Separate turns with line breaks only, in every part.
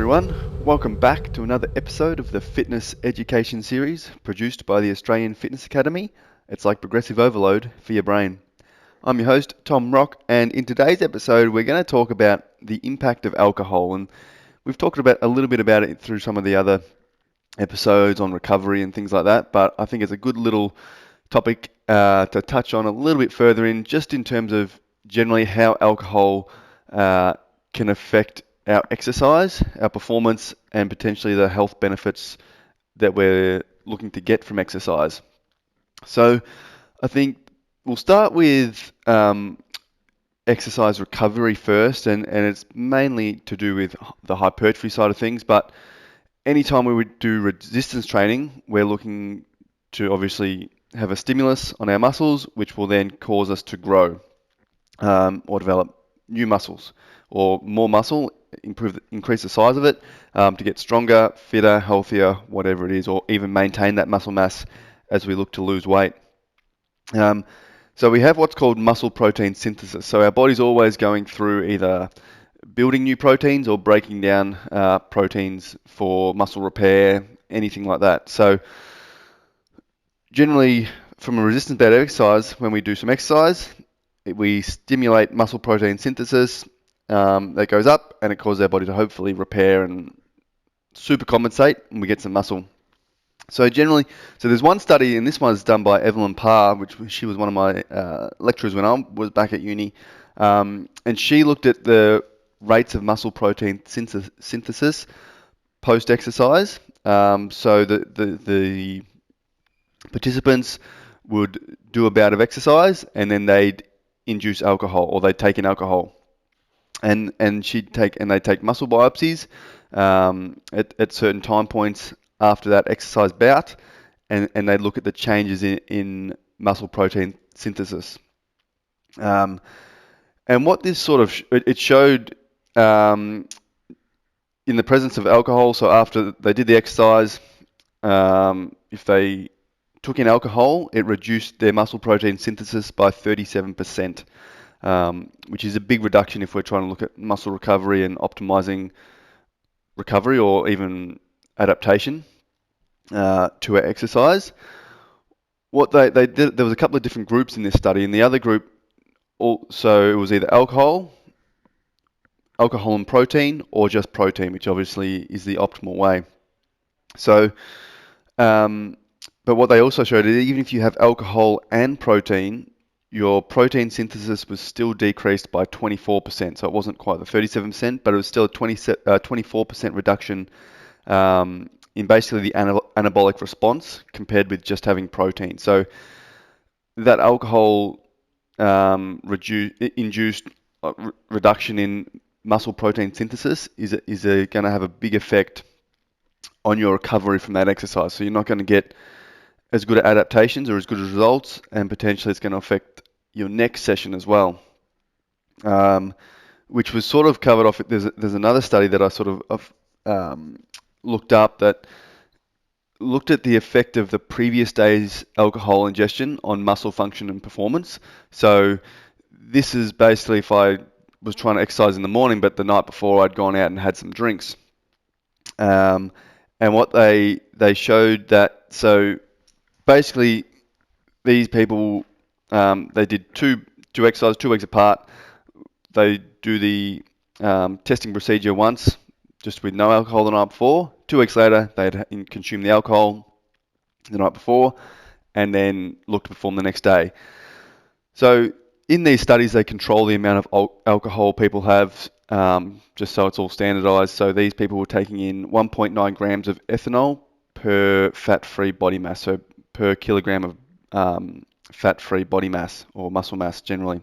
everyone. Welcome back to another episode of the Fitness Education Series produced by the Australian Fitness Academy. It's like progressive overload for your brain. I'm your host, Tom Rock, and in today's episode, we're going to talk about the impact of alcohol. And we've talked about a little bit about it through some of the other episodes on recovery and things like that, but I think it's a good little topic to touch on a little bit further in, just in terms of generally how alcohol can affect our exercise, our performance, and potentially the health benefits that we're looking to get from exercise. So I think we'll start with exercise recovery first, and it's mainly to do with the hypertrophy side of things, but anytime we would do resistance training, we're looking to obviously have a stimulus on our muscles, which will then cause us to grow or develop new muscles or more muscle, increase the size of it to get stronger, fitter, healthier, whatever it is, or even maintain that muscle mass as we look to lose weight. So we have what's called muscle protein synthesis. So our body's always going through either building new proteins or breaking down proteins for muscle repair, anything like that. So generally, from a resistance-based exercise, when we do some exercise, we stimulate muscle protein synthesis. That goes up, and it causes our body to hopefully repair and super compensate, and we get some muscle. So there's one study, and this one is done by Evelyn Parr, which she was one of my lecturers when I was back at uni, and she looked at the rates of muscle protein synthesis post-exercise. So the participants would do a bout of exercise, and then they'd induce alcohol, or they'd take in alcohol. And they'd take muscle biopsies at certain time points after that exercise bout, and they'd look at the changes in muscle protein synthesis. And what this sort of it showed in the presence of alcohol. So after they did the exercise, if they took in alcohol, it reduced their muscle protein synthesis by 37%. Which is a big reduction if we're trying to look at muscle recovery and optimizing recovery or even adaptation to our exercise. What they did, there was a couple of different groups in this study, and the other group, so it was either alcohol and protein, or just protein, which obviously is the optimal way. So, but what they also showed is even if you have alcohol and protein, your protein synthesis was still decreased by 24%. So it wasn't quite the 37%, but it was still a 24% reduction in basically the anabolic response compared with just having protein. So that alcohol induced reduction in muscle protein synthesis is going to have a big effect on your recovery from that exercise. So you're not going to get as good adaptations or as good results, and potentially it's going to affect your next session as well, which was sort of covered off. There's another study that I sort of looked up that looked at the effect of the previous day's alcohol ingestion on muscle function and performance. So this is basically if I was trying to exercise in the morning, but the night before I'd gone out and had some drinks. And what they showed that, so basically these people, they did two exercises 2 weeks apart. They do the testing procedure once, just with no alcohol the night before. 2 weeks later, they'd consume the alcohol the night before, and then look to perform the next day. So in these studies, they control the amount of alcohol people have, just so it's all standardized. So these people were taking in 1.9 grams of ethanol per fat-free body mass, so per kilogram of fat-free body mass or muscle mass generally.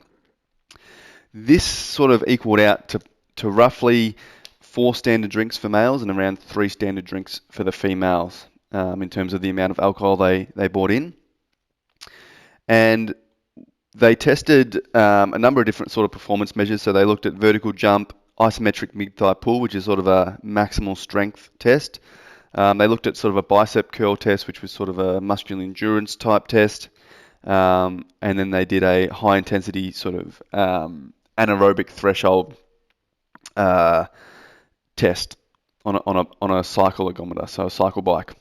This sort of equaled out to roughly 4 standard drinks for males and around 3 standard drinks for the females in terms of the amount of alcohol they brought in. And they tested a number of different sort of performance measures. So they looked at vertical jump, isometric mid-thigh pull, which is sort of a maximal strength test. They looked at sort of a bicep curl test, which was sort of a muscular endurance type test. And then they did a high intensity sort of anaerobic threshold test. on a cycle ergometer, so a cycle bike.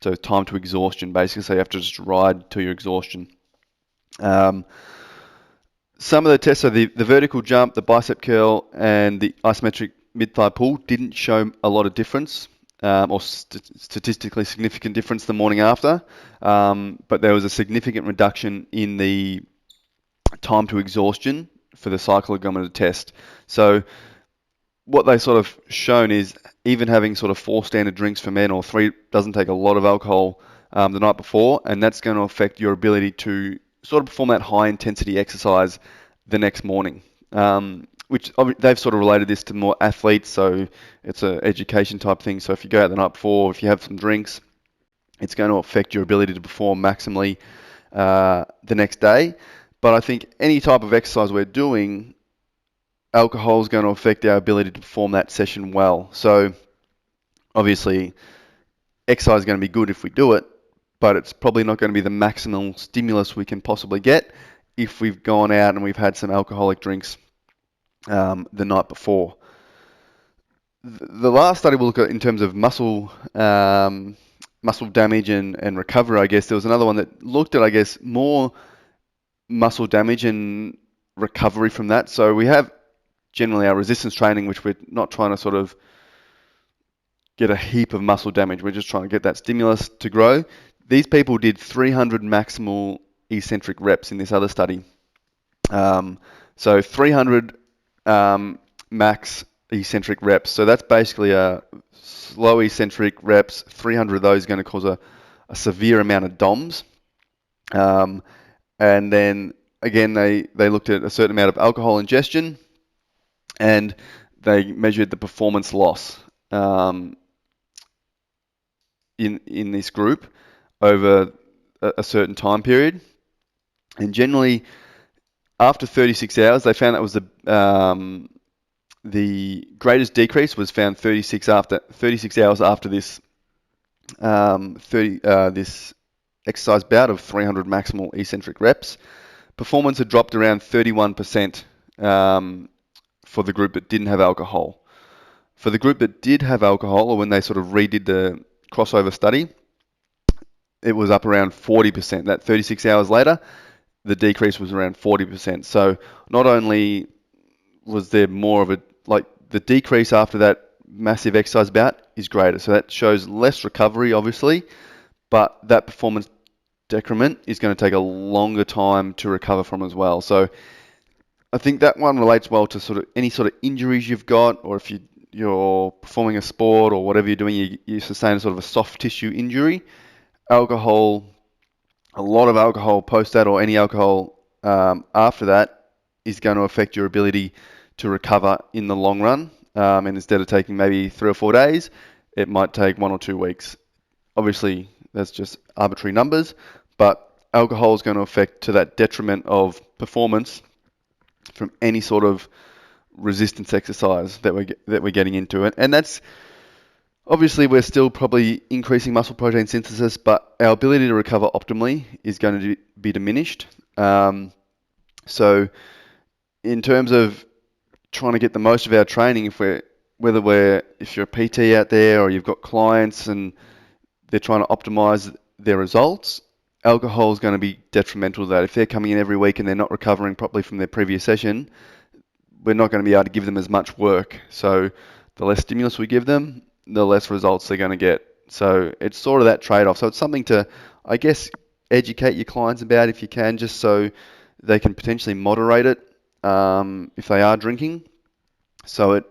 So time to exhaustion, basically. So you have to just ride to your exhaustion. Um, some of the tests, so the vertical jump, the bicep curl, and the isometric mid-thigh pull didn't show a lot of difference, or statistically significant difference the morning after. But there was a significant reduction in the time to exhaustion for the cycle ergometer test. So what they sort of shown is even having sort of 4 standard drinks for men or 3 doesn't take a lot of alcohol the night before, and that's going to affect your ability to sort of perform that high intensity exercise the next morning. Which they've sort of related this to more athletes, so it's an education type thing. So if you go out the night before, if you have some drinks, it's going to affect your ability to perform maximally the next day. But I think any type of exercise we're doing, alcohol is going to affect our ability to perform that session well. So obviously, exercise is going to be good if we do it, but it's probably not going to be the maximal stimulus we can possibly get if we've gone out and we've had some alcoholic drinks the night before. The last study we'll look at in terms of muscle damage and recovery, I guess, there was another one that looked at, I guess, more muscle damage and recovery from that. So we have generally our resistance training, which we're not trying to sort of get a heap of muscle damage. We're just trying to get that stimulus to grow. These people did 300 maximal eccentric reps in this other study. So 300 max eccentric reps. So that's basically a slow eccentric reps. 300 of those is going to cause a severe amount of DOMS. And then again, they looked at a certain amount of alcohol ingestion, and they measured the performance loss in this group over a certain time period. And generally, after 36 hours, they found that was the greatest decrease was found 36 hours after this this exercise bout of 300 maximal eccentric reps. Performance had dropped around 31% for the group that didn't have alcohol. For the group that did have alcohol, or when they sort of redid the crossover study, it was up around 40%. That 36 hours later, the decrease was around 40%. So not only was there more of the decrease after that massive exercise bout is greater. So that shows less recovery, obviously, but that performance decrement is going to take a longer time to recover from as well. So I think that one relates well to sort of any sort of injuries you've got, or if you're performing a sport or whatever you're doing, you sustain sort of a soft tissue injury. Alcohol, a lot of alcohol post that, or any alcohol after that, is going to affect your ability to recover in the long run. And instead of taking maybe 3 or 4 days, it might take 1 or 2 weeks. Obviously, that's just arbitrary numbers, but alcohol is going to affect to that detriment of performance from any sort of resistance exercise that we're getting into. And that's obviously, we're still probably increasing muscle protein synthesis, but our ability to recover optimally is going to be diminished. So in terms of trying to get the most of our training, if you're a PT out there or you've got clients and they're trying to optimize their results, alcohol is going to be detrimental to that. If they're coming in every week and they're not recovering properly from their previous session, we're not going to be able to give them as much work. So the less stimulus we give them, the less results they're going to get. So it's sort of that trade-off. So it's something to, I guess, educate your clients about if you can, just so they can potentially moderate it if they are drinking, so it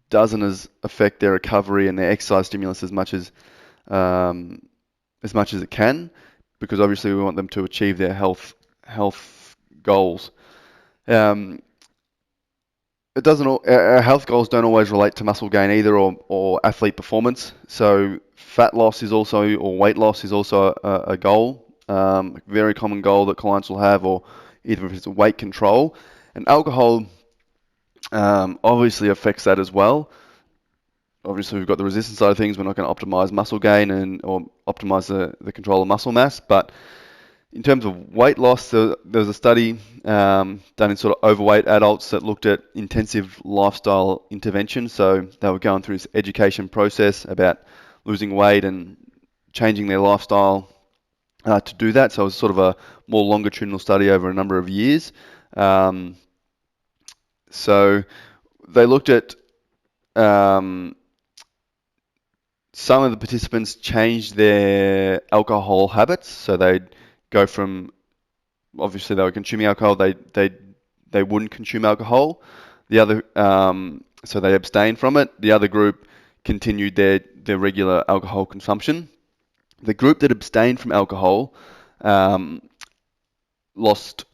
doesn't affect their recovery and their exercise stimulus as much as it can, because obviously we want them to achieve their health goals. Our health goals don't always relate to muscle gain either, or athlete performance. So fat loss is also, or weight loss is also a goal, a very common goal that clients will have, or either if it's weight control. And alcohol obviously affects that as well. Obviously, we've got the resistance side of things. We're not going to optimize muscle gain or optimize the control of muscle mass, but In terms of weight loss, there was a study done in sort of overweight adults that looked at intensive lifestyle intervention. So they were going through this education process about losing weight and changing their lifestyle to do that. So it was sort of a more longitudinal study over a number of years. So they looked at some of the participants changed their alcohol habits. So they'd go from, obviously they were consuming alcohol, they wouldn't consume alcohol. The other, so they abstained from it. The other group continued their regular alcohol consumption. The group that abstained from alcohol lost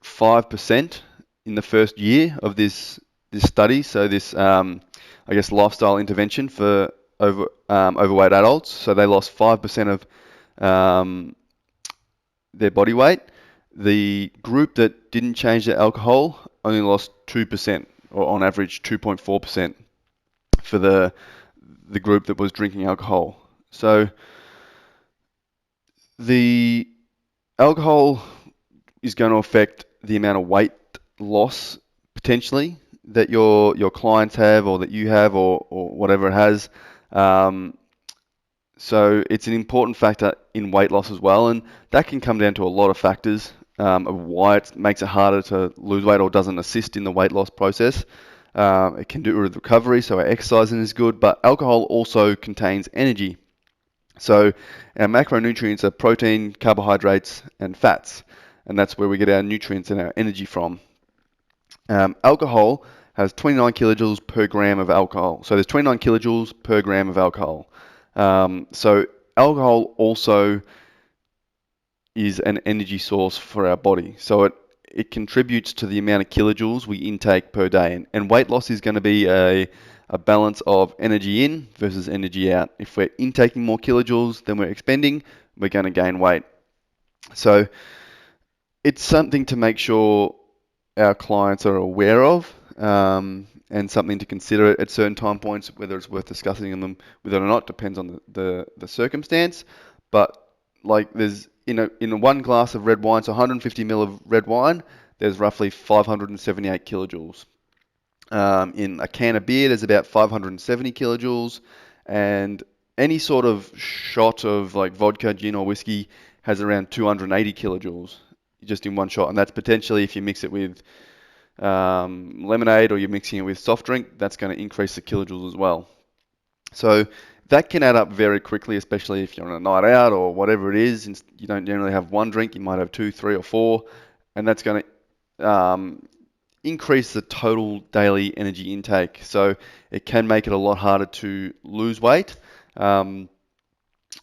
5% in the first year of this study. So this, I guess, lifestyle intervention for overweight adults. So they lost 5% of their body weight. The group that didn't change their alcohol only lost 2%, or on average 2.4% for the group that was drinking alcohol. So the alcohol is going to affect the amount of weight loss potentially that your clients have, or that you have, or whatever it has. So it's an important factor in weight loss as well, and that can come down to a lot of factors of why it makes it harder to lose weight or doesn't assist in the weight loss process. It can do it with recovery, so our exercising is good, but alcohol also contains energy. So our macronutrients are protein, carbohydrates, and fats, and that's where we get our nutrients and our energy from. Alcohol has 29 kilojoules per gram of alcohol. So there's 29 kilojoules per gram of alcohol. So alcohol also is an energy source for our body. So it contributes to the amount of kilojoules we intake per day. And weight loss is going to be a balance of energy in versus energy out. If we're intaking more kilojoules than we're expending, we're going to gain weight. So it's something to make sure our clients are aware of, and something to consider at certain time points, whether it's worth discussing them with it or not, depends on the circumstance. But like there's in one glass of red wine, so 150 ml of red wine, there's roughly 578 kilojoules. In a can of beer, there's about 570 kilojoules, and any sort of shot of like vodka, gin, or whiskey has around 280 kilojoules just in one shot, and that's potentially, if you mix it with lemonade or you're mixing it with soft drink, that's going to increase the kilojoules as well. So that can add up very quickly, especially if you're on a night out or whatever it is. You don't generally have one drink, you might have 2, 3, or 4, and that's going to increase the total daily energy intake. So it can make it a lot harder to lose weight,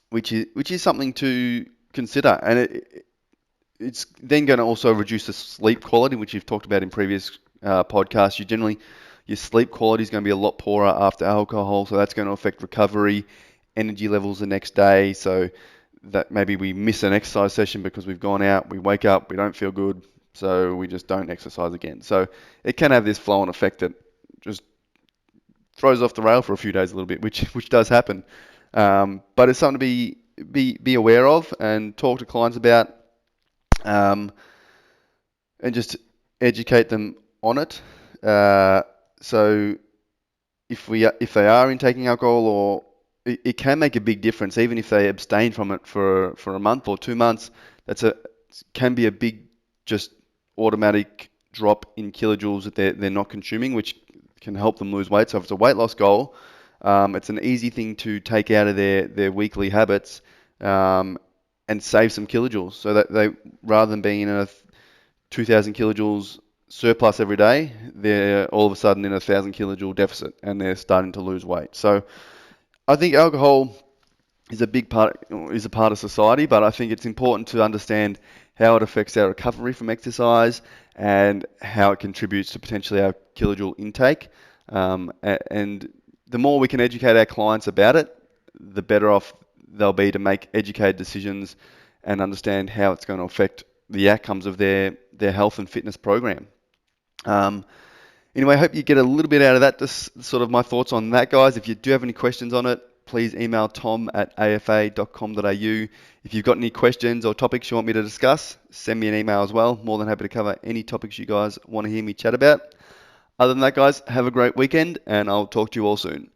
which is something to consider. And it's then going to also reduce the sleep quality, which you've talked about in previous podcasts. Your sleep quality is going to be a lot poorer after alcohol, so that's going to affect recovery, energy levels the next day. So that maybe we miss an exercise session because we've gone out, we wake up, we don't feel good, so we just don't exercise again. So it can have this flow-on effect that just throws off the rail for a few days a little bit, which does happen. But it's something to be aware of and talk to clients about, and just educate them on it. So if they are intaking alcohol, or it can make a big difference, even if they abstain from it for a month or 2 months. Can be a big, just automatic drop in kilojoules that they're not consuming, which can help them lose weight. So if it's a weight loss goal, it's an easy thing to take out of their weekly habits, and save some kilojoules, so that they, rather than being in a 2,000 kilojoules surplus every day, they're all of a sudden in a 1,000 kilojoule deficit, and they're starting to lose weight. So I think alcohol is a part of society, but I think it's important to understand how it affects our recovery from exercise and how it contributes to potentially our kilojoule intake. And the more we can educate our clients about it, the better off they'll be to make educated decisions and understand how it's going to affect the outcomes of their health and fitness program. Anyway, I hope you get a little bit out of that. Just sort of my thoughts on that, guys. If you do have any questions on it, please email tom@afa.com.au. If you've got any questions or topics you want me to discuss, send me an email as well. More than happy to cover any topics you guys want to hear me chat about. Other than that, guys, have a great weekend, and I'll talk to you all soon.